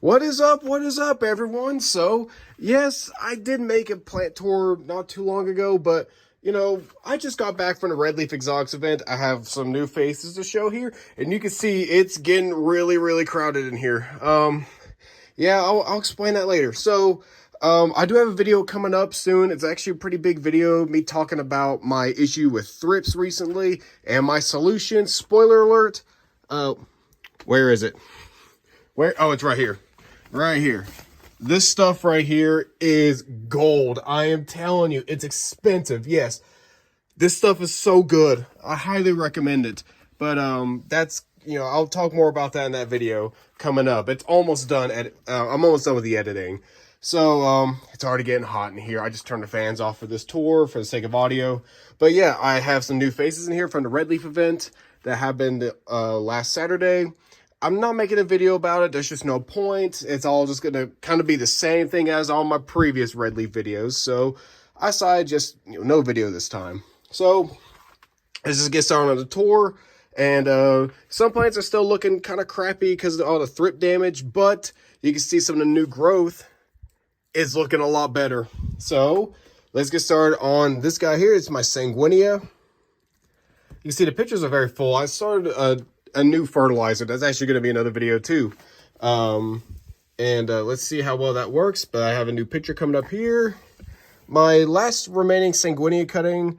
What is up? What is up, everyone? So, yes, I did make a plant tour not too long ago, but I just got back from the Red Leaf Exotics event. I have some new faces to show here, and you can see it's getting really, really crowded in here. Yeah, I'll explain that later. So, I do have a video coming up soon. It's actually a pretty big video, me talking about my issue with thrips recently and my solution. Spoiler alert. Where is it? Where? Oh, it's right here. Right here. This stuff right here is gold. I am telling you, it's expensive. Yes, this stuff is so good. I highly recommend it. But that's, I'll talk more about that in that video coming up. It's almost done. I'm almost done with the editing. So it's already getting hot in here. I just turned the fans off for this tour for the sake of audio. But yeah, I have some new faces in here from the Red Leaf event that happened last Saturday. I'm not making a video about it. There's just no point. It's all just going to kind of be the same thing as all my previous Red Leaf videos. So I decided just, no video this time. So let's just get started on the tour. And some plants are still looking kind of crappy because of all the thrip damage. But you can see some of the new growth is looking a lot better. So let's get started on this guy here. It's my Sanguinea. You can see the pictures are very full. I started a new fertilizer. That's actually going to be another video too. Let's see how well that works. But I have a new picture coming up here. My last remaining Sanguinea cutting,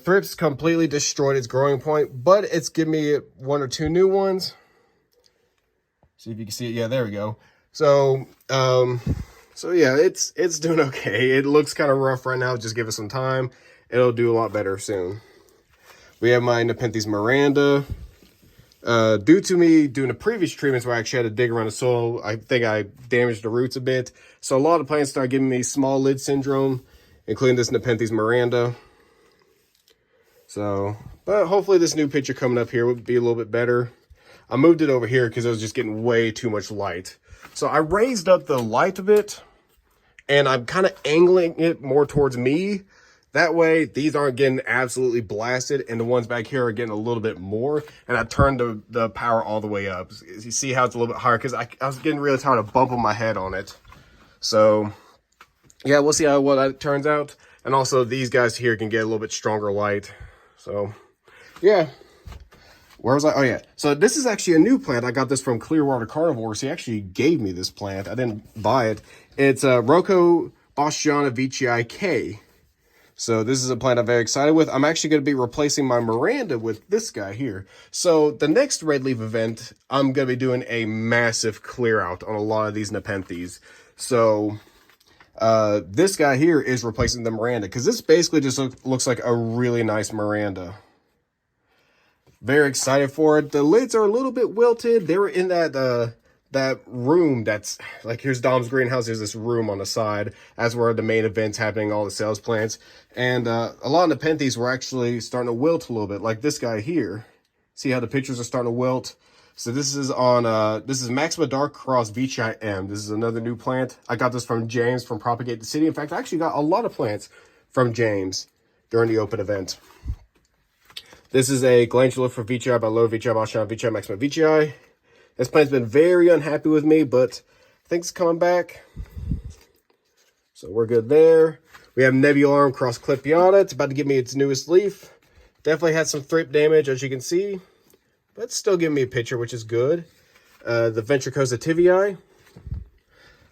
thrips completely destroyed its growing point, but it's given me one or two new ones. See if you can see it. Yeah, there we go. So yeah, it's doing okay. It looks kind of rough right now. Just give it some time. It'll do a lot better soon. We have my Nepenthes Miranda. Due to me doing the previous treatments where I actually had to dig around the soil, I think I damaged the roots a bit. So a lot of plants start giving me small lid syndrome, including this Nepenthes Miranda. So, but hopefully this new picture coming up here will be a little bit better. I moved it over here because it was just getting way too much light. So I raised up the light a bit, and I'm kind of angling it more towards me. That way, these aren't getting absolutely blasted, and the ones back here are getting a little bit more. And I turned the power all the way up. You see how it's a little bit higher? Because I was getting really tired of bumping my head on it. So, yeah, we'll see how well that turns out. And also, these guys here can get a little bit stronger light. So, yeah. Where was I? Oh, yeah. So, this is actually a new plant. I got this from Clearwater Carnivorous. He actually gave me this plant. I didn't buy it. It's Rocco Boschiana Vici K. So this is a plant I'm very excited with. I'm actually going to be replacing my Miranda with this guy here. So the next Red Leaf event, I'm going to be doing a massive clear out on a lot of these Nepenthes. So this guy here is replacing the Miranda because this basically just looks like a really nice Miranda. Very excited for it. The lids are a little bit wilted. They were in that room that's like, here's Dom's greenhouse. There's this room on the side. That's where the main event's happening, all the sales plants. And a lot of the Nepenthes were actually starting to wilt a little bit, like this guy here. See how the pictures are starting to wilt? So this is on, this is Maxima Dark Cross Vici M. This is another new plant. I got this from James from Propagate the City. In fact, I actually got a lot of plants from James during the open event. This is a glandula for Vici by Low Vici, Boschiana Vici, Maxima Vici. This plant's been very unhappy with me, but I think it's coming back. So we're good there. We have Nebularum Cross Clipiata. It's about to give me its newest leaf. Definitely had some thrip damage, as you can see. But it's still giving me a picture, which is good. The Ventricosa tivii.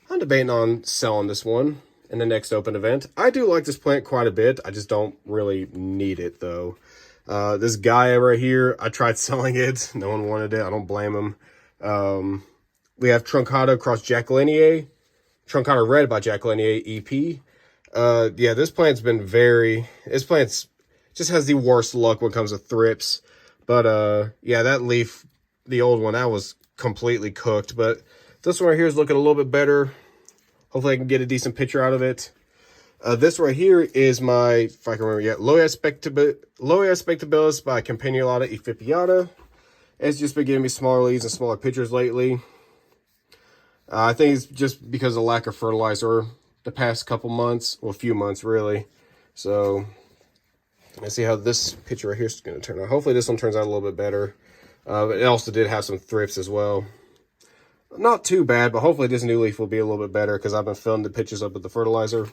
I'm debating on selling this one in the next open event. I do like this plant quite a bit. I just don't really need it, though. This guy right here, I tried selling it. No one wanted it. I don't blame him. We have Truncata Cross Jacquelinier, Truncata Red by Jacquelinier EP. Yeah, this plant's been this plant just has the worst luck when it comes to thrips. But, yeah, that leaf, the old one, that was completely cooked. But this one right here is looking a little bit better. Hopefully I can get a decent picture out of it. This right here is my, if I can remember yet, Loia Spectabilis by Campanulata Efipiata. It's just been giving me smaller leaves and smaller pictures lately. I think it's just because of lack of fertilizer the past couple months, well, a few months really. So let's see how this picture right here is going to turn out. Hopefully this one turns out a little bit better. But it also did have some thrips as well. Not too bad, but hopefully this new leaf will be a little bit better because I've been filling the pictures up with the fertilizer.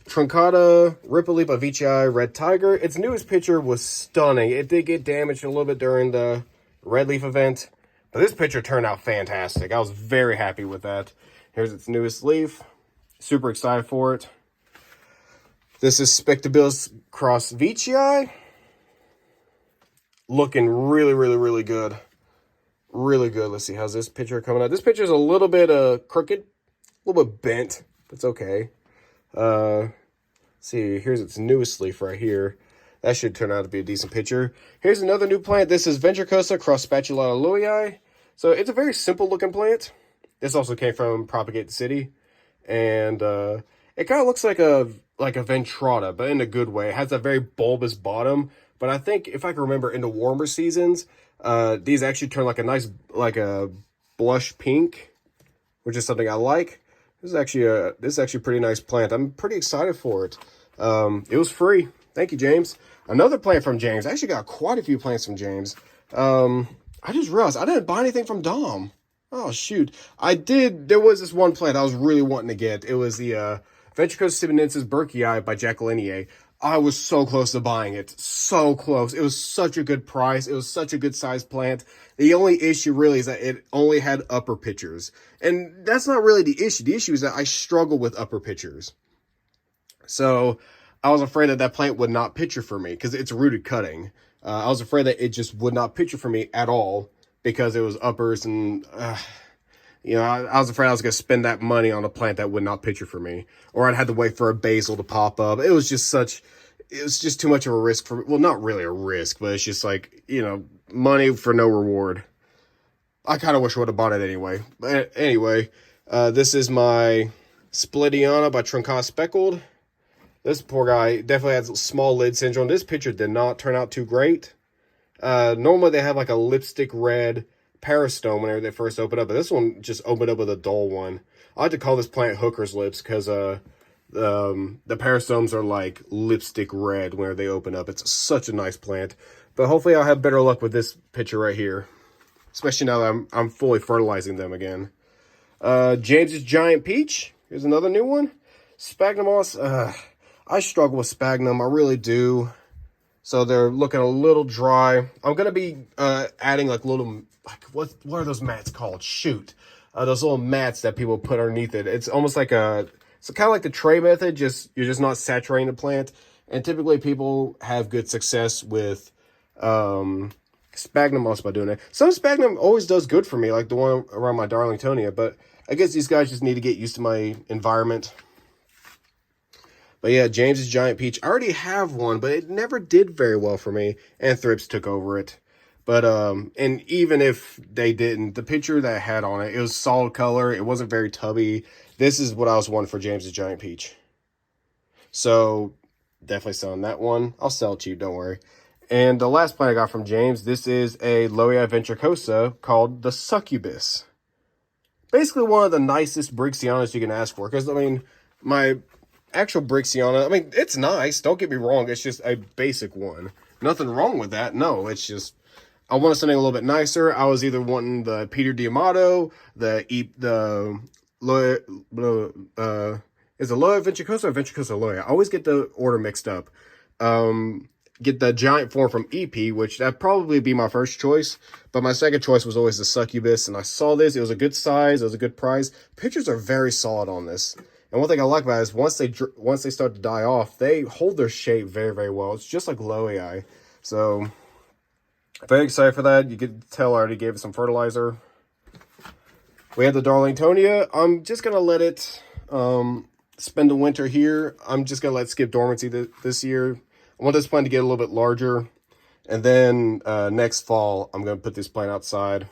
Truncata Rippolipa Vici Red Tiger. Its newest picture was stunning. It did get damaged a little bit during the red leaf event, but this picture turned out fantastic. I was very happy with that. Here's its newest leaf. Super excited for it. This is Spectabilis Cross Vici. Looking really, really, really good. Really good. Let's see, how's this picture coming out? This picture is a little bit crooked, a little bit bent. It's okay. See, here's its newest leaf right here. That should turn out to be a decent picture. Here's another new plant. This is Ventricosa Cross Spatulata Loei. So it's a very simple looking plant. This also came from Propagate the City. And it kind of looks like a Ventrata, but in a good way. It has a very bulbous bottom. But I think, if I can remember, in the warmer seasons, these actually turn like a nice, like a blush pink, which is something I like. This is actually a pretty nice plant. I'm pretty excited for it. It was free. Thank you, James. Another plant from James. I actually got quite a few plants from James. I just realized I didn't buy anything from Dom. Oh, shoot. I did. There was this one plant I was really wanting to get. It was the Ventricosa Simonensis Burkii by Jack Lanier. I was so close to buying it. So close. It was such a good price. It was such a good sized plant. The only issue really is that it only had upper pitchers. And that's not really the issue. The issue is that I struggle with upper pitchers. So I was afraid that that plant would not pitcher for me because it's rooted cutting. I was afraid that it just would not pitcher for me at all because it was uppers and... you know, I was afraid I was going to spend that money on a plant that would not pitcher for me. Or I'd have to wait for a basil to pop up. It was just too much of a risk for me. Well, not really a risk, but it's just like, you know, money for no reward. I kind of wish I would have bought it anyway. But anyway, this is my Splitiana by Truncata Speckled. This poor guy definitely has small lid syndrome. This picture did not turn out too great. Normally they have like a lipstick red peristome whenever they first open up, but this one just opened up with a dull one. I like to call this plant hooker's lips because the peristomes are like lipstick red whenever they open up. It's such a nice plant, but hopefully I'll have better luck with this picture right here, especially now that I'm fully fertilizing them again. James's Giant Peach. Here's another new one. Sphagnum. I struggle with sphagnum. I really do. So they're looking a little dry. I'm gonna be adding like little, like what are those mats called? Shoot, those little mats that people put underneath it. It's almost like it's kind of like the tray method. You're just not saturating the plant. And typically people have good success with sphagnum moss by doing it. Some sphagnum always does good for me, like the one around my Darlingtonia. But I guess these guys just need to get used to my environment. But yeah, James's Giant Peach. I already have one, but it never did very well for me. And Thrips took over it. But, and even if they didn't, the picture that I had on it, it was solid color. It wasn't very tubby. This is what I was wanting for James's Giant Peach. So, definitely selling that one. I'll sell it cheap, don't worry. And the last plant I got from James, this is a Loei ventricosa called the Succubus. Basically one of the nicest Brixianas you can ask for. Because, I mean, my actual Brixiana, I mean, it's nice. Don't get me wrong. It's just a basic one. Nothing wrong with that. No, it's just, I wanted something a little bit nicer. I was either wanting the Peter Diamato, is it Loei ventricosa or ventricosa Loei? I always get the order mixed up. Get the giant form from EP, which that'd probably be my first choice. But my second choice was always the Succubus. And I saw this. It was a good size. It was a good price. Pictures are very solid on this. And one thing I like about it is once they start to die off, they hold their shape very, very well. It's just like Loei. So, very excited for that. You could tell I already gave it some fertilizer. We have the Darlingtonia. I'm just going to let it spend the winter here. I'm just going to let it skip dormancy this year. I want this plant to get a little bit larger. And then next fall, I'm going to put this plant outside.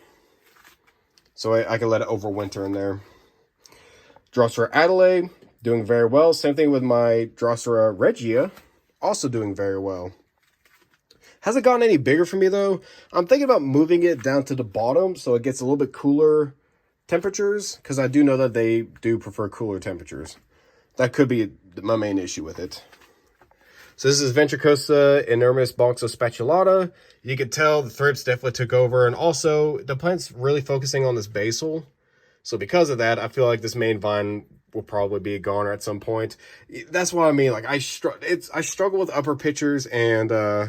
So I can let it overwinter in there. Drosera Adelaide, doing very well. Same thing with my Drosera Regia, also doing very well. Hasn't gotten any bigger for me, though. I'm thinking about moving it down to the bottom so it gets a little bit cooler temperatures, because I do know that they do prefer cooler temperatures. That could be my main issue with it. So this is Ventricosa Inermis Bonxo Spatulata. You can tell the thrips definitely took over, and also the plant's really focusing on this basil. So because of that, I feel like this main vine will probably be a goner at some point. That's what I mean. Like I struggle with upper pitchers, and I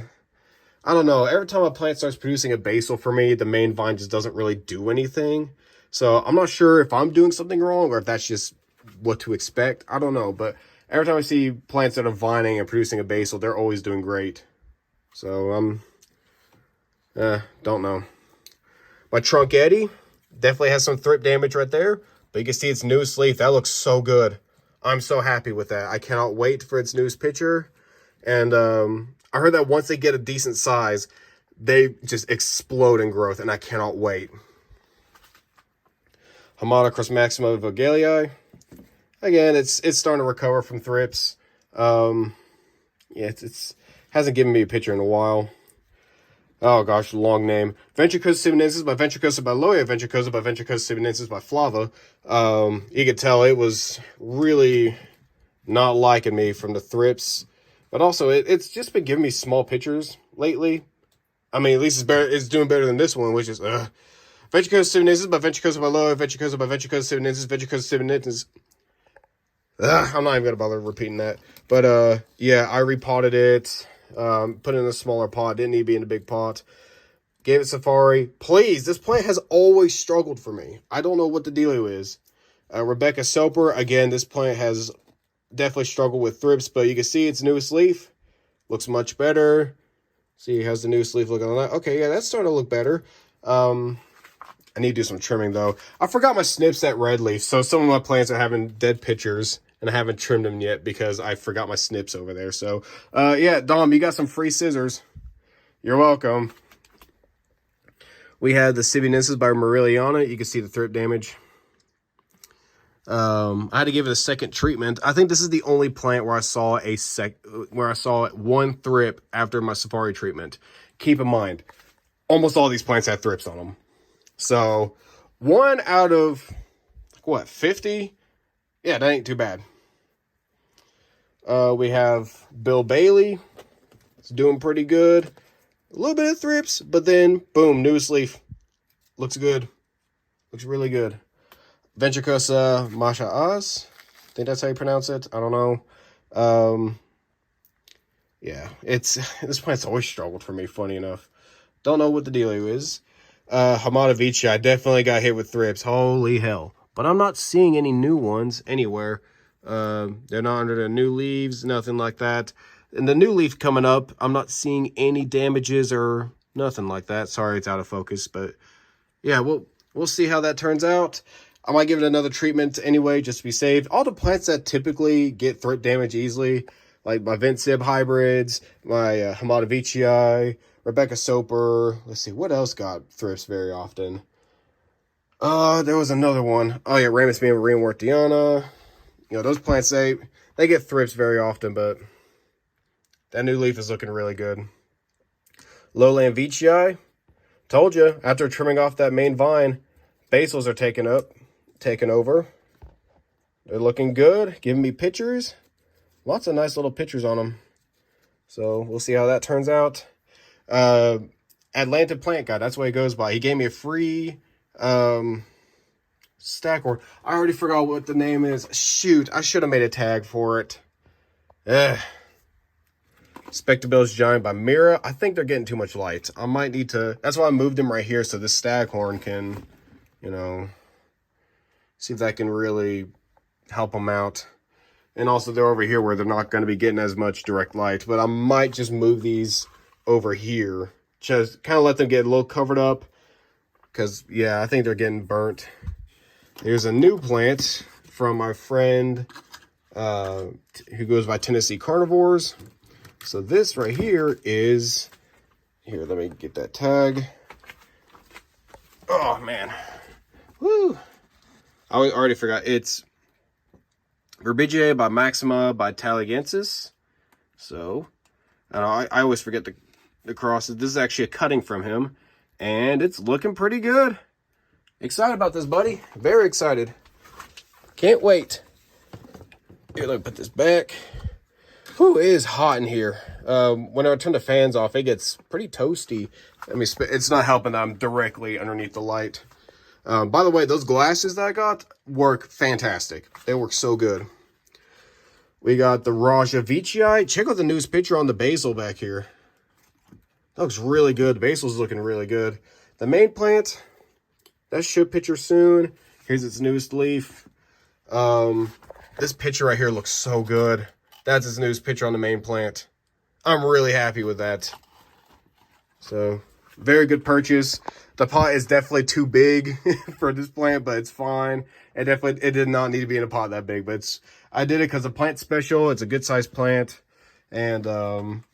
don't know. Every time a plant starts producing a basal for me, the main vine just doesn't really do anything. So I'm not sure if I'm doing something wrong or if that's just what to expect. I don't know. But every time I see plants that are vining and producing a basal, they're always doing great. So don't know. My Trunk Eddy definitely has some thrip damage right there, but you can see its newest leaf. That looks so good. I'm so happy with that. I cannot wait for its newest picture. And I heard that once they get a decent size, they just explode in growth, and I cannot wait. Haemonochrus maxima vogelii. Again, it's starting to recover from thrips. Yeah, it's hasn't given me a picture in a while. Oh gosh, long name. Ventricosa simonensis by Ventricosa by Loya, Ventricosa by Ventricosa simonensis by Flava. You could tell it was really not liking me from the thrips. But also, it's just been giving me small pictures lately. I mean, at least it's doing better than this one, which is, Ventricosa simonensis by Ventricosa by Loya, Ventricosa by Ventricosa simonensis, Ventricosa simonensis. I'm not even going to bother repeating that. But, yeah, I repotted it. Put it in a smaller pot. Didn't need to be in a big pot. Gave it Safari. Please, this plant has always struggled for me. I don't know what the dealio is. Rebecca Soper. Again, this plant has definitely struggled with thrips, but you can see its newest leaf. Looks much better. See, how's the newest leaf looking on that? Okay, yeah, that's starting to look better. I need to do some trimming, though. I forgot my snips at red leaf, so some of my plants are having dead pictures, and I haven't trimmed them yet because I forgot my snips over there. So, yeah, Dom, you got some free scissors. You're welcome. We had the Sibiensis by Morelliana. You can see the thrip damage. I had to give it a second treatment. I think this is the only plant where I saw one thrip after my Safari treatment. Keep in mind, almost all these plants have thrips on them. So, 1 out of, what, 50? Yeah, that ain't too bad. We have Bill Bailey. It's doing pretty good. A little bit of thrips, but then, boom, newest leaf. Looks good. Looks really good. Ventricosa Mashaas. I think that's how you pronounce it. I don't know. Yeah, this plant's always struggled for me, funny enough. Don't know what the dealio is. Hamada I definitely got hit with thrips. Holy hell. But I'm not seeing any new ones anywhere. They're not under the new leaves, nothing like that. And the new leaf coming up, I'm not seeing any damages or nothing like that. Sorry, it's out of focus, but yeah, we'll see how that turns out. I might give it another treatment anyway, just to be safe. All the plants that typically get thrip damage easily, like my Vinsib hybrids, my Hamada Rebecca Soper. Let's see, what else got thrips very often? There was another one. Oh yeah, Ramus being Reinwartiana. You know, those plants, they get thrips very often, but that new leaf is looking really good. Lowland Veitchii. Told you, after trimming off that main vine, basals are taken over. They're looking good, giving me pictures. Lots of nice little pictures on them. So we'll see how that turns out. Atlanta Plant Guy, that's what he goes by. He gave me a free stack, or I already forgot what the name is. Shoot, I should have made a tag for it. Spectabilis Giant by Mira. I think they're getting too much light. I might need to, that's why I moved them right here so this staghorn can, you know, see if that can really help them out. And also they're over here where they're not going to be getting as much direct light, but I might just move these over here. Just kind of let them get a little covered up because, yeah, I think they're getting burnt. Here's a new plant from our friend who goes by Tennessee Carnivores. So this right here is, here, let me get that tag. Oh, man. Woo. I already forgot. It's Verbigeae by Maxima by Taligensis. So, I always forget the crosses. This is actually a cutting from him, and it's looking pretty good. Excited about this, buddy. Very excited. Can't wait. Here, let me put this back. Whew, it is hot in here. When I turn the fans off, it gets pretty toasty. It's not helping that I'm directly underneath the light. By the way, those glasses that I got work fantastic. They work so good. We got the Raja Vichii. Check out the newest picture on the basil back here. That looks really good. The basil's looking really good. The main plant, that should picture soon. Here's its newest leaf. This picture right here looks so good. That's its newest picture on the main plant. I'm really happy with that. So, very good purchase. The pot is definitely too big for this plant, but it's fine. It did not need to be in a pot that big, but I did it because the plant's special. It's a good sized plant. And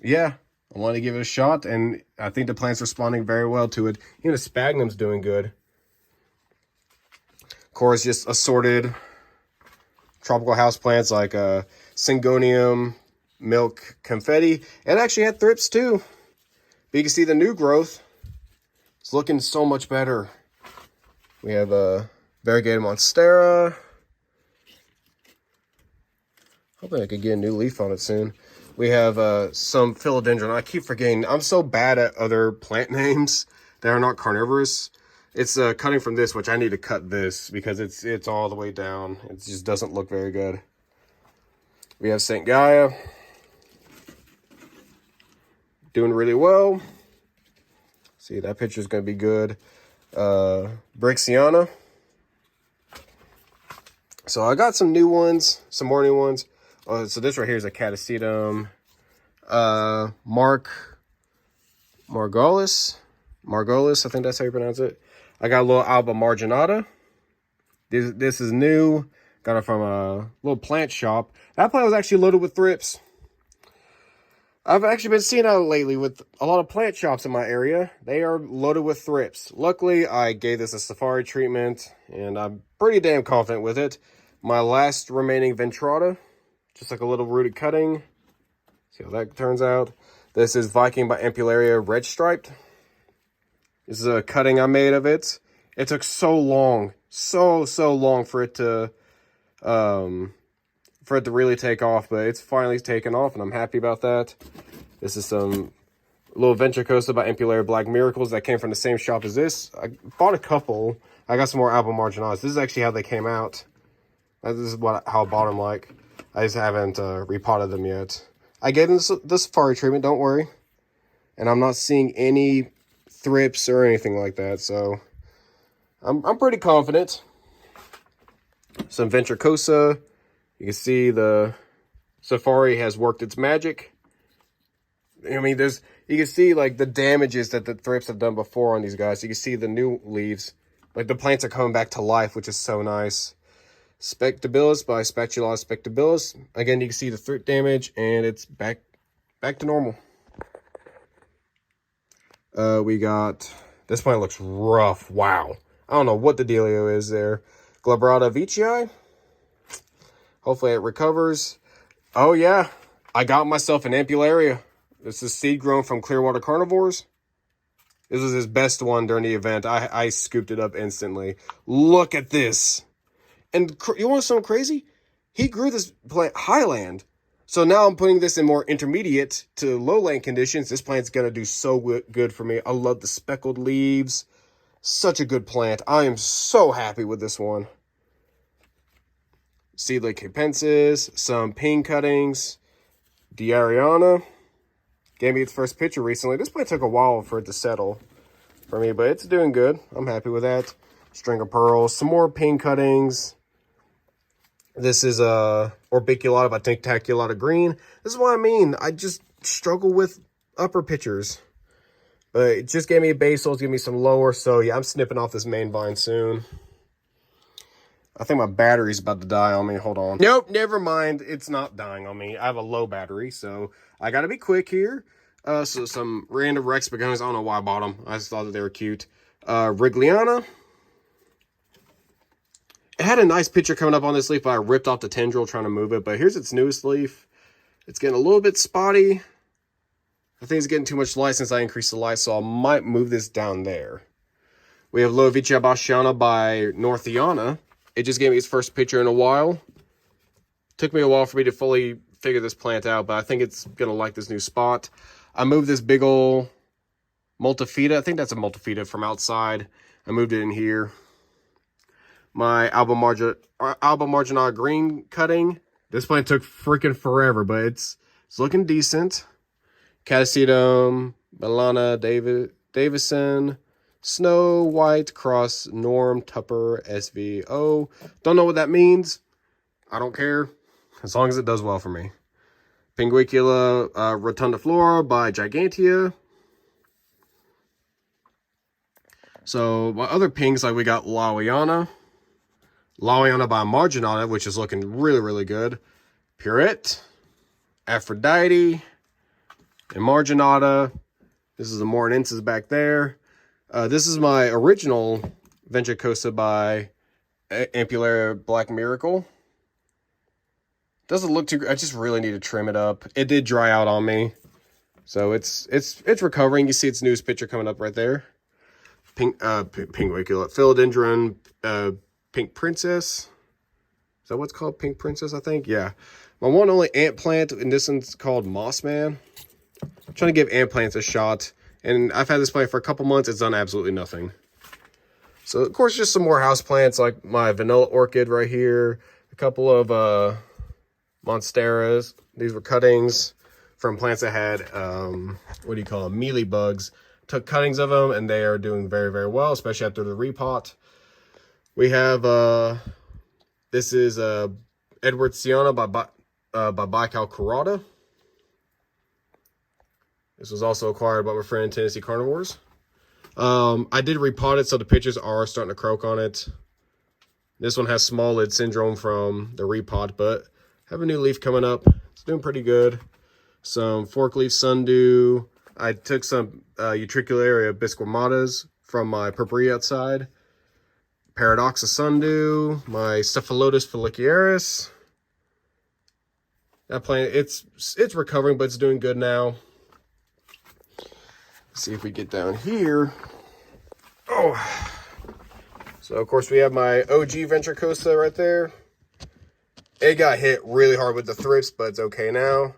yeah, I wanted to give it a shot, and I think the plant's responding very well to it. Even the sphagnum's doing good. Of course, just assorted tropical house plants like Syngonium, Milk Confetti. It actually had thrips too. But you can see the new growth. It's looking so much better. We have variegated monstera. Hoping I could get a new leaf on it soon. We have some philodendron. I keep forgetting. I'm so bad at other plant names that are not carnivorous. It's cutting from this, which I need to cut this because it's all the way down. It just doesn't look very good. We have St. Gaia. Doing really well. See, that picture is going to be good. Brixiana. So I got some new ones, some more new ones. So this right here is a Catasetum. Margolis, I think that's how you pronounce it. I got a little Alba Marginata. This is new. Got it from a little plant shop. That plant was actually loaded with thrips. I've actually been seeing that lately with a lot of plant shops in my area. They are loaded with thrips. Luckily, I gave this a safari treatment, and I'm pretty damn confident with it. My last remaining Ventrata, just like a little rooted cutting. See how that turns out. This is Viking by Ampullaria Red Striped. This is a cutting I made of it. It took so long, so long for it to really take off, but it's finally taken off, and I'm happy about that. This is some little Ventricosa by Ampullaria Black Miracles that came from the same shop as this. I bought a couple. I got some more Alba Marginatas. This is actually how they came out. This is how I bought them like. I just haven't repotted them yet. I gave them the safari treatment, don't worry. And I'm not seeing any thrips or anything like that, so I'm pretty confident. Some Ventricosa. You can see the safari has worked its magic. I mean, you can see like the damages that the thrips have done before on these guys. You can see the new leaves. Like the plants are coming back to life, which is so nice. Spectabilis by Spatula Spectabilis. Again, you can see the thrip damage, and it's back to normal. We got, this plant looks rough. Wow. I don't know what the dealio is there. Glabrata Vichii. Hopefully it recovers. Oh yeah, I got myself an Ampullaria. This is seed grown from Clearwater Carnivores. This was his best one during the event. I scooped it up instantly. Look at this. And you want something crazy? He grew this plant highland. So now I'm putting this in more intermediate to lowland conditions. This plant's going to do so good for me. I love the speckled leaves. Such a good plant. I am so happy with this one. Seedling capensis, some ping cuttings, Diariana. Gave me its first picture recently. This plant took a while for it to settle for me, but it's doing good. I'm happy with that. String of pearls, some more ping cuttings. This is Orbiculata by Tinctaculata Green. This is what I mean. I just struggle with upper pictures. But it just gave me a basal, give me some lower. So yeah, I'm snipping off this main vine soon. I think my battery's about to die on me. Hold on. Nope, never mind. It's not dying on me. I have a low battery, so I got to be quick here. So some random Rex begonias. I don't know why I bought them. I just thought that they were cute. Rigliana. It had a nice picture coming up on this leaf, but I ripped off the tendril trying to move it. But here's its newest leaf. It's getting a little bit spotty. I think it's getting too much light since I increased the light, so I might move this down there. We have Lovicia Basciana by Northiana. It just gave me its first picture in a while. Took me a while for me to fully figure this plant out, but I think it's going to like this new spot. I moved this big ol' Multifida. I think that's a Multifida from outside. I moved it in here. My Alba Marginata green cutting. This plant took freaking forever, but it's looking decent. Catasetum, Milana Davison, Snow White Cross Norm Tupper SVO. Don't know what that means. I don't care, as long as it does well for me. Pinguicula rotundiflora by Gigantea. So my other pinks, like we got Lawiana by Marginata, which is looking really, really good. Purette, Aphrodite, and Marginata. This is the Morinensis back there. This is my original Ventricosa by Ampullaria Black Miracle. Doesn't look too. I just really need to trim it up. It did dry out on me, so it's recovering. You see its newest picture coming up right there. Pinguicula, Philodendron, Pink Princess. Is that what's called? Pink Princess, I think. Yeah. My one only ant plant, and this one's called Moss Man. I'm trying to give ant plants a shot, and I've had this plant for a couple months. It's done absolutely nothing. So, of course, just some more house plants, like my vanilla orchid right here. A couple of monsteras. These were cuttings from plants I had, what do you call them, mealy bugs. Took cuttings of them, and they are doing very, very well, especially after the repot. We have, this is Edward Sienna by Baikal Karada. This was also acquired by my friend Tennessee Carnivorous. I did repot it, so the pitches are starting to croak on it. This one has small lid syndrome from the repot, but have a new leaf coming up. It's doing pretty good. Some forkleaf sundew. I took some Utricularia bisquamatas from my purpurea outside. Paradoxa sundew. My Cephalotus follicularis. That plant, it's recovering, but it's doing good now. Let's see if we get down here. Oh. So, of course, we have my OG Ventricosa right there. It got hit really hard with the thrips, but it's okay now.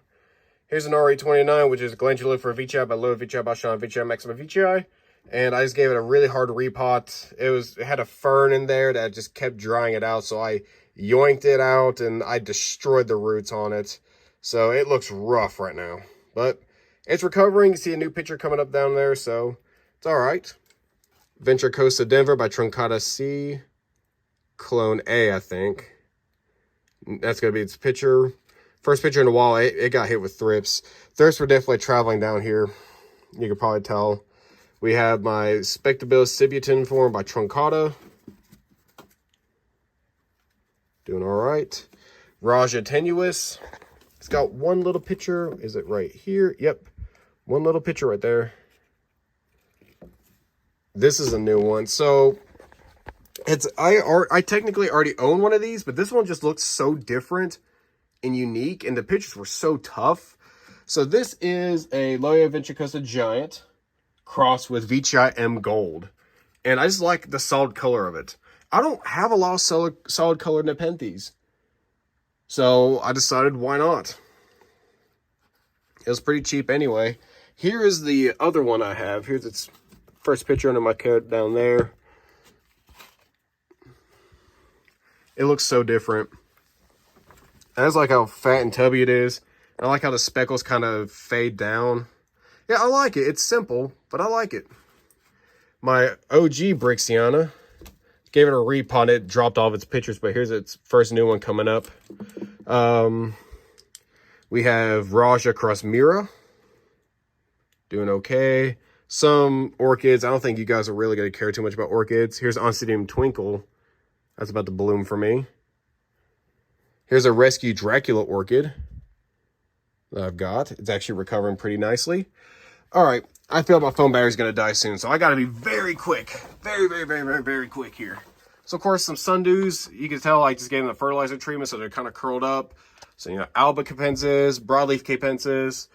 Here's an RE29, which is Glandula for Vici by Loa Vici by Sean Vici Maxima Vici. And I just gave it a really hard repot. It had a fern in there that just kept drying it out, so I yoinked it out and I destroyed the roots on it. So it looks rough right now. But it's recovering. You see a new picture coming up down there, so it's all right. Ventricosa Denver by Truncata C. Clone A, I think. That's going to be its picture. First picture in a while, it got hit with thrips. Thrips were definitely traveling down here. You can probably tell. We have my Spectabilis Sibutin form by Truncata. Doing all right. Raja Tenuis. It's got one little picture. Is it right here? Yep. One little picture right there. This is a new one. So I technically already own one of these, but this one just looks so different and unique, and the pictures were so tough. So this is a Loya Ventricosa Giant crossed with Vici M Gold, and I just like the solid color of it. I don't have a lot of solid colored Nepenthes, so I decided why not. It was pretty cheap anyway. Here is the other one I have. Here's its first picture under my carrot down there. It looks so different. I just like how fat and tubby it is. I like how the speckles kind of fade down. Yeah, I like it. It's simple, but I like it. My OG Brixiana. Gave it a repot. It dropped all of its pictures, but here's its first new one coming up. We have Raja Cross Mira. Doing okay. Some orchids. I don't think you guys are really going to care too much about orchids. Here's Oncidium Twinkle. That's about to bloom for me. Here's a Rescue Dracula orchid that I've got. It's actually recovering pretty nicely. All right. I feel my phone battery's going to die soon, so I got to be very quick. Very, very, very, very, very quick here. So, of course, some sundews. You can tell I just gave them a fertilizer treatment, so they're kind of curled up. So, you know, Alba capensis, broadleaf capensis.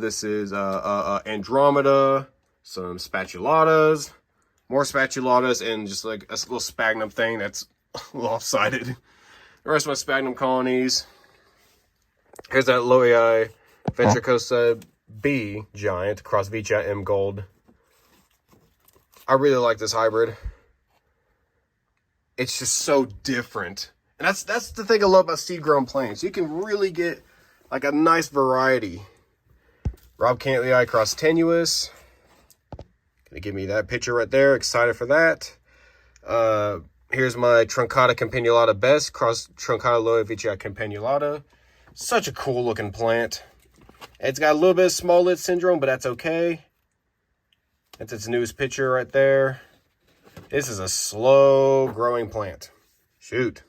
This is Andromeda. Some spatulatas. More spatulatas, and just like a little sphagnum thing that's a little off-sided. The rest of my sphagnum colonies. Here's that Loei Ventricosa B Giant cross Vici M Gold. I really like this hybrid. it's just so different. And that's the thing I love about seed-grown plants. You can really get like a nice variety. Rob Cantley cross tenuous. Gonna give me that picture right there. Excited for that. Here's my Truncata campanulata best cross Truncata loevicia campanulata. Such a cool looking plant. It's got a little bit of small lid syndrome, but that's okay. That's its newest picture right there. This is a slow growing plant. Shoot.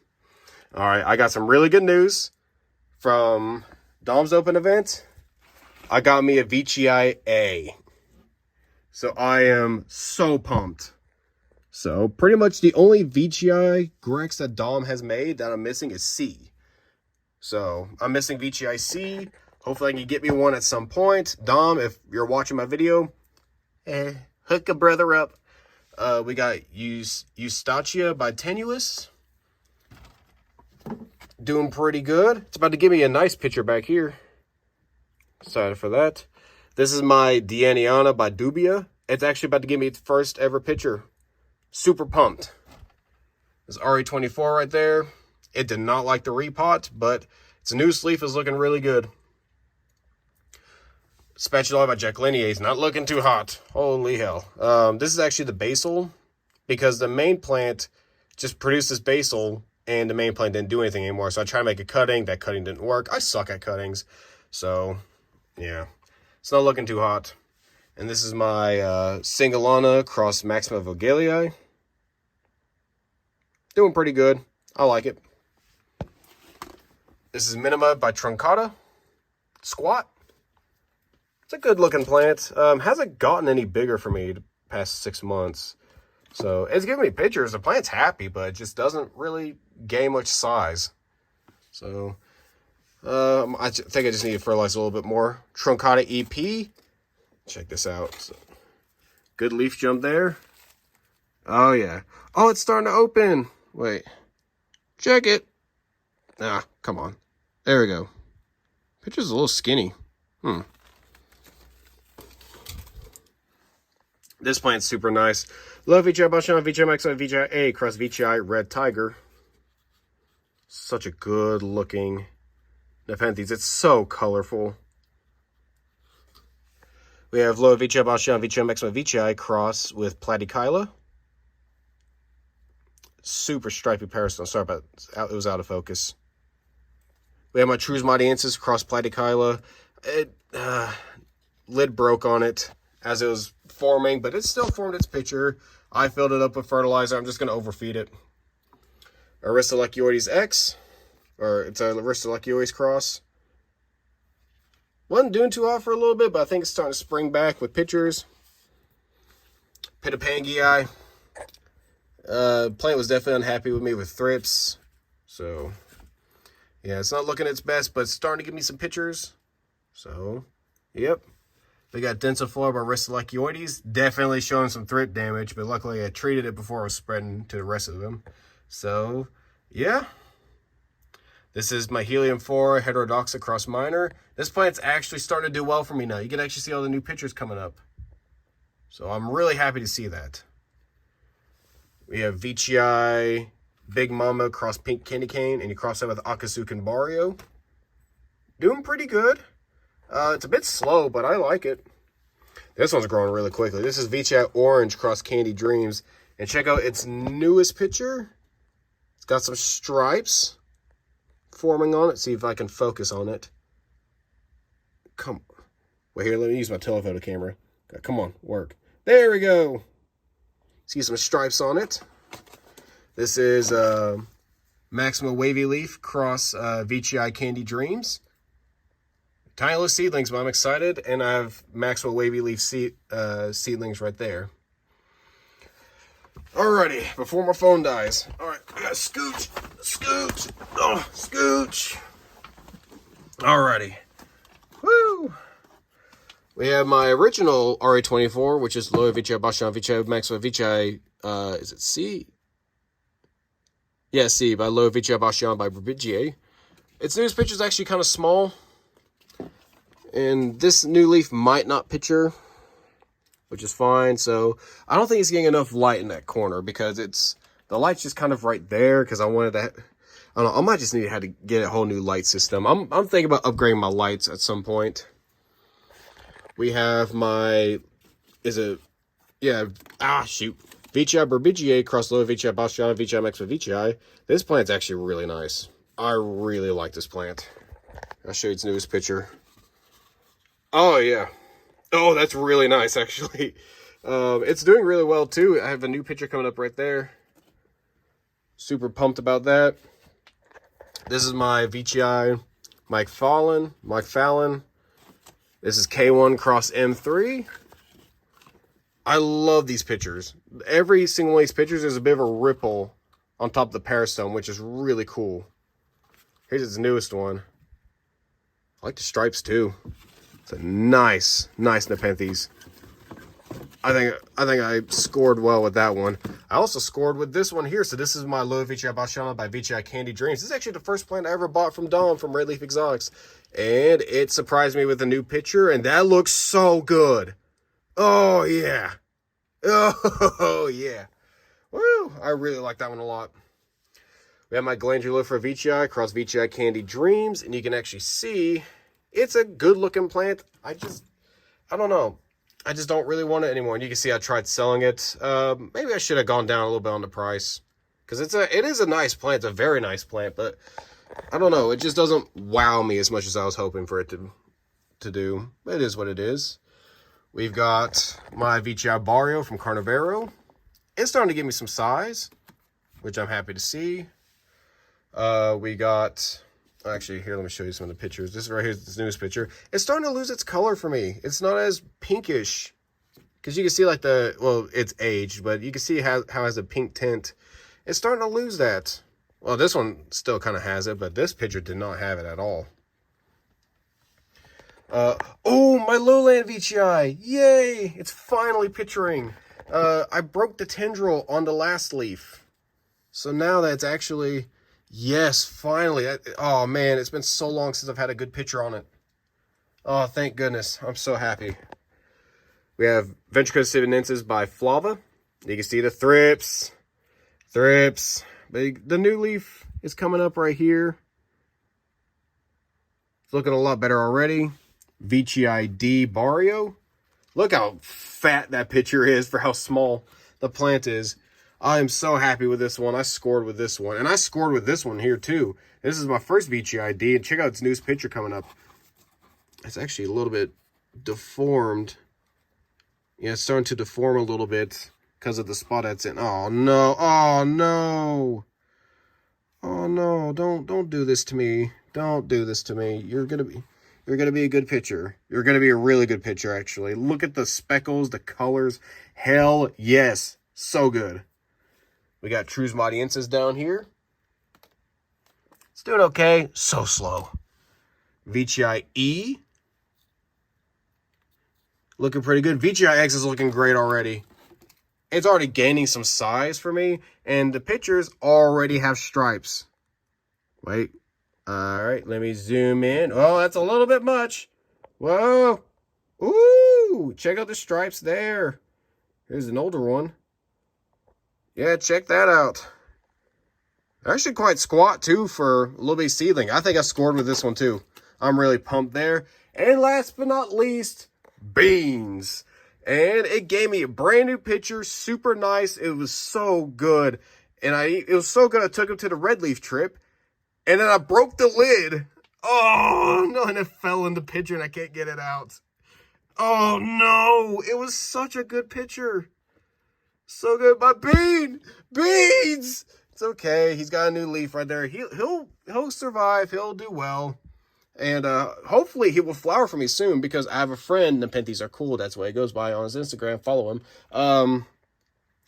All right, I got some really good news from Dom's open event. I got me a Veitchii A. So I am so pumped. So pretty much the only Veitchii Grex that Dom has made that I'm missing is C. So I'm missing Veitchii C. Hopefully I can get me one at some point. Dom, if you're watching my video, hook a brother up. We got Eustacia by Tenuous. Doing pretty good. It's about to give me a nice picture back here. Excited for that. This is my Dianiana by Dubia. It's actually about to give me its first ever picture. Super pumped. This RE24 right there. It did not like the repot, but its new leaf is looking really good. Spatula by Jack Linnea is not looking too hot. Holy hell. This is actually the basil, because the main plant just produced this basil and the main plant didn't do anything anymore. So I tried to make a cutting. That cutting didn't work. I suck at cuttings. So, yeah. It's not looking too hot. And this is my Singulana cross Maxima Vogelii. Doing pretty good. I like it. This is Minima by Truncata. Squat. It's a good looking plant. Hasn't gotten any bigger for me the past 6 months. So it's giving me pictures. The plant's happy, but it just doesn't really gain much size. So I think I just need to fertilize a little bit more. Truncata EP. Check this out. So, good leaf jump there. Oh, yeah. Oh, it's starting to open. Wait. Check it. Ah, come on. There we go. Picture's a little skinny. This plant's super nice. Love Veitchii Bashan, Veitchii Maxima, Veitchii A, cross Veitchii Red Tiger. Such a good looking Nepenthes. It's so colorful. We have Loa Veitchii Bashan, Veitchii Maxima, Veitchii cross with Platykyla. Super stripy parasol. Sorry about it, was out of focus. We have my Trusmodiensis cross Platykyla. It lid broke on it as it was forming, but it still formed its picture. I filled it up with fertilizer. I'm just going to overfeed it. Aristolecioides X, or it's a Aristolecioides cross. Wasn't doing too hot for a little bit, but I think it's starting to spring back with pictures. Pitapangii. Plant was definitely unhappy with me with thrips. So, yeah, it's not looking its best, but it's starting to give me some pictures. So, yep. We got Densiflora by Aristolecioides. Definitely showing some thrip damage, but luckily I treated it before it was spreading to the rest of them. So, yeah. This is my Helium 4 Heterodoxa Cross Minor. This plant's actually starting to do well for me now. You can actually see all the new pictures coming up. So I'm really happy to see that. We have Veitchii Big Mama cross Pink Candy Cane, and you cross that with Akasuken Barrio. Doing pretty good. It's a bit slow, but I like it. This one's growing really quickly. This is Veitchii Orange cross Candy Dreams. And check out its newest picture. It's got some stripes forming on it. See if I can focus on it. Come on. Wait, here, let me use my telephoto camera. Come on, work. There we go. See some stripes on it. This is Maxima Wavy Leaf cross Veitchii Candy Dreams. Tiny little seedlings, but I'm excited. And I have Maxima Wavy Leaf seedlings right there. Alrighty, before my phone dies. Alright, I gotta scooch. Oh, scooch. Alrighty. Woo! We have my original RE24, which is Loa Veitchii Bashan Veitchii Maxima Veitchii, is it C? Yeah, C, by Loa Veitchii Bashan by Brabidgier. Its newest picture is actually kind of small. And this new leaf might not picture, which is fine. So I don't think it's getting enough light in that corner because it's The light's just kind of right there because I wanted to, I don't know, I might just need to get a whole new light system. I'm thinking about upgrading my lights at some point. We have my, VCI Berbigiae cross low VCI Bastiana VCI Max with VCI. This plant's actually really nice. I really like this plant. I'll show you its newest picture. Oh, yeah. Oh, that's really nice, actually. It's doing really well, too. I have a new picture coming up right there. Super pumped about that. This is my VCI Mike Fallon. This is K1 cross M3. I love these pictures. Every single one of these pictures is a bit of a ripple on top of the parastone, which is really cool. Here's its newest one. I like the stripes too. It's a nice Nepenthes. I think I scored well with that one. I also scored with this one here. So this is my Low VCI Bastiana by VCI Candy Dreams. This is actually the first plant I ever bought from Dom from Red Leaf Exotics. And it surprised me with a new picture, and that looks so good. Oh, yeah. Oh, yeah. Woo! I really like that one a lot. We have my Glandula for VCI, cross VCI Candy Dreams, and you can actually see it's a good-looking plant. I don't know. I just don't really want it anymore. And you can see I tried selling it. Maybe I should have gone down a little bit on the price. Because it is a nice plant. It's a very nice plant, but I don't know. It just doesn't wow me as much as I was hoping for it to do. But it is what it is. We've got my VCI Barrio from Carnivorous. It's starting to give me some size, which I'm happy to see. We got, actually, here, let me show you some of the pictures. This right here is this newest picture. It's starting to lose its color for me. It's not as pinkish. Because you can see like it's aged, but you can see how it has a pink tint. It's starting to lose that. Well, this one still kind of has it, but this picture did not have it at all. Oh, my Lowland VCI. Yay! It's finally picturing. I broke the tendril on the last leaf. So now that's actually, yes, finally. Oh, man, it's been so long since I've had a good picture on it. Oh, thank goodness. I'm so happy. We have Ventricular Sinensis by Flava. You can see the thrips. The new leaf is coming up right here. It's looking a lot better already. VCI D Barrio. Look how fat that picture is for how small the plant is. I am so happy with this one. I scored with this one. And I scored with this one here too. This is my first VCI D. And check out its newest picture coming up. It's actually a little bit deformed. Yeah, it's starting to deform a little bit because of the spot it's in. Oh no. Oh no. Oh no. Don't do this to me. Don't do this to me. You're gonna be a good pitcher. You're gonna be a really good pitcher, actually. Look at the speckles, the colors. Hell yes. So good. We got Trus Madiensis down here. It's doing okay. So slow. VCI E. Looking pretty good. VCI X is looking great already. It's already gaining some size for me. And the pictures already have stripes. Wait. All right, let me zoom in. Oh, that's a little bit much. Whoa. Ooh, check out the stripes there. Here's an older one. Yeah, check that out. Actually quite squat, too, for a little bitty seedling. I think I scored with this one, too. I'm really pumped there. And last but not least, beans. And it gave me a brand new picture. Super nice. It was so good. And it was so good I took him to the red leaf trip. And then I broke the lid. Oh, no, and it fell in the picture and I can't get it out. Oh, no. It was such a good picture. So good. My beans. It's okay. He's got a new leaf right there. He'll survive. He'll do well. And hopefully he will flower for me soon because I have a friend. Nepenthes are cool. That's what he goes by on his Instagram. Follow him.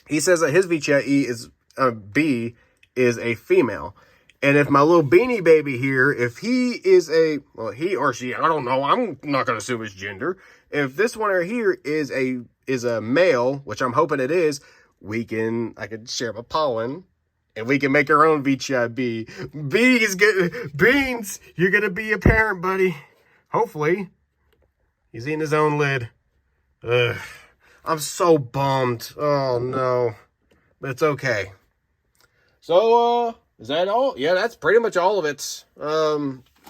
He says that his VCI B is a female. And if my little beanie baby here, if he is he or she, I don't know, I'm not going to assume his gender. If this one right here is a male, which I'm hoping it is, I could share my pollen and we can make our own VCI B. Beans, you're going to be a parent, buddy. Hopefully. He's eating his own lid. Ugh. I'm so bummed. Oh, no. But it's okay. So, is that all? Yeah, that's pretty much all of it.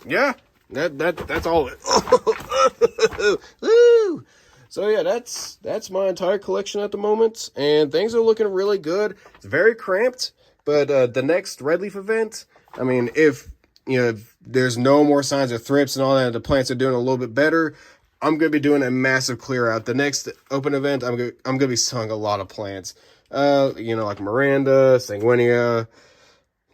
Yeah, that's all of it. Woo! So yeah, that's my entire collection at the moment, and things are looking really good. It's very cramped, but the next red leaf event, I mean, if there's no more signs of thrips and all that, the plants are doing a little bit better, I'm gonna be doing a massive clear out. The next open event, I'm gonna be selling a lot of plants. Like Miranda, Sanguinea.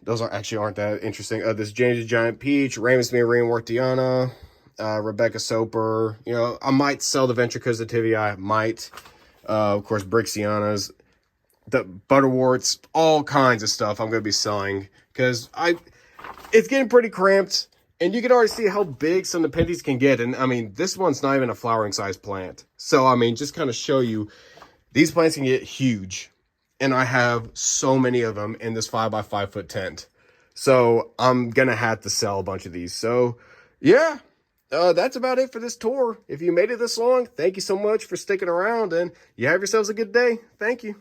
Those aren't that interesting. This James Giant Peach, Ramus Marie Wartiana, Rebecca Soper. I might sell the Ventricusa tibii. I might. Of course, Brixianas, the Butterworts, all kinds of stuff I'm going to be selling. Because it's getting pretty cramped. And you can already see how big some of the Nepenthes can get. And, I mean, this one's not even a flowering size plant. So, I mean, just kind of show you, these plants can get huge. And I have so many of them in this 5x5 foot tent. So I'm going to have to sell a bunch of these. So yeah, that's about it for this tour. If you made it this long, thank you so much for sticking around, and you have yourselves a good day. Thank you.